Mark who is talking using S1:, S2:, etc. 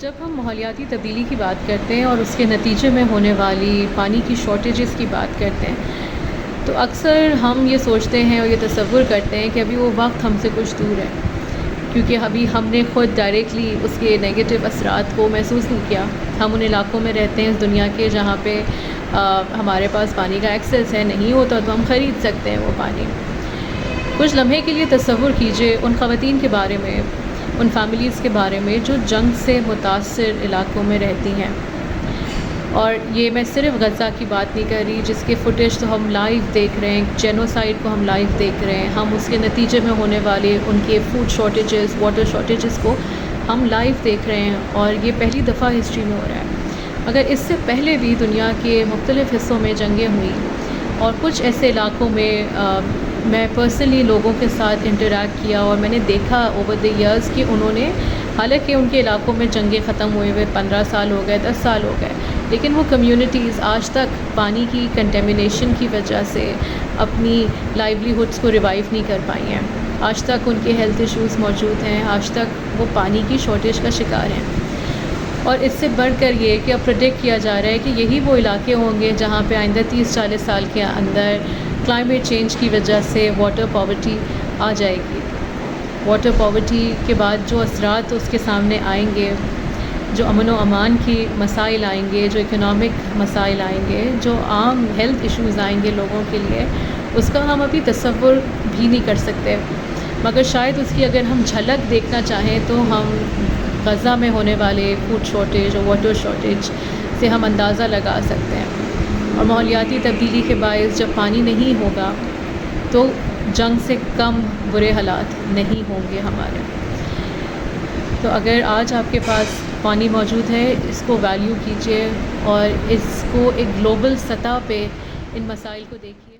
S1: جب ہم ماحولیاتی تبدیلی کی بات کرتے ہیں اور اس کے نتیجے میں ہونے والی پانی کی شارٹیجز کی بات کرتے ہیں تو اکثر ہم یہ سوچتے ہیں اور یہ تصور کرتے ہیں کہ ابھی وہ وقت ہم سے کچھ دور ہے، کیونکہ ابھی ہم نے خود ڈائریکٹلی اس کے نیگیٹو اثرات کو محسوس نہیں کیا۔ ہم ان علاقوں میں رہتے ہیں اس دنیا کے جہاں پہ ہمارے پاس پانی کا ایکسیس ہے، نہیں ہوتا تو ہم خرید سکتے ہیں وہ پانی۔ کچھ لمحے کے لیے تصور کیجئے ان خواتین کے بارے میں، ان فیملیز کے بارے میں جو جنگ سے متاثر علاقوں میں رہتی ہیں۔ اور یہ میں صرف غزہ کی بات نہیں کر رہی، جس کے فوٹیج تو ہم لائیو دیکھ رہے ہیں، جینوسائیڈ کو ہم لائیو دیکھ رہے ہیں، ہم اس کے نتیجے میں ہونے والے ان کے فوڈ شارٹیجز، واٹر شارٹیجز کو ہم لائیو دیکھ رہے ہیں، اور یہ پہلی دفعہ ہسٹری میں ہو رہا ہے۔ اگر اس سے پہلے بھی دنیا کے مختلف حصوں میں جنگیں ہوئیں اور کچھ ایسے علاقوں میں میں پرسنلی لوگوں کے ساتھ انٹریکٹ کیا اور میں نے دیکھا اوور دی ایئرز کہ انہوں نے، حالانکہ ان کے علاقوں میں جنگیں ختم ہوئے 15 سال ہو گئے، 10 سال ہو گئے، لیکن وہ کمیونٹیز آج تک پانی کی کنٹیمنیشن کی وجہ سے اپنی لائیولی ہوڈس کو ریوائیو نہیں کر پائی ہیں۔ آج تک ان کے ہیلتھ ایشوز موجود ہیں، آج تک وہ پانی کی شارٹیج کا شکار ہیں۔ اور اس سے بڑھ کر یہ کہ اب پریڈکٹ کیا جا رہا ہے کہ یہی وہ علاقے ہوں گے جہاں پہ آئندہ 30-40 سال کے اندر کلائمیٹ چینج کی وجہ سے واٹر پاورٹی آ جائے گی۔ واٹر پاورٹی کے بعد جو اثرات اس کے سامنے آئیں گے، جو امن و امان کی مسائل آئیں گے، جو اکنامک مسائل آئیں گے، جو عام ہیلتھ ایشوز آئیں گے لوگوں کے لیے، اس کا ہم ابھی تصور بھی نہیں کر سکتے۔ مگر شاید اس کی اگر ہم جھلک دیکھنا چاہیں تو ہم غزہ میں ہونے والے فوڈ شارٹیج اور واٹر شارٹیج سے ہم اندازہ لگا سکتے ہیں۔ اور ماحولیاتی تبدیلی کے باعث جب پانی نہیں ہوگا تو جنگ سے کم برے حالات نہیں ہوں گے ہمارے۔ تو اگر آج آپ کے پاس پانی موجود ہے، اس کو ویلیو کیجئے اور اس کو ایک گلوبل سطح پہ ان مسائل کو دیکھیے۔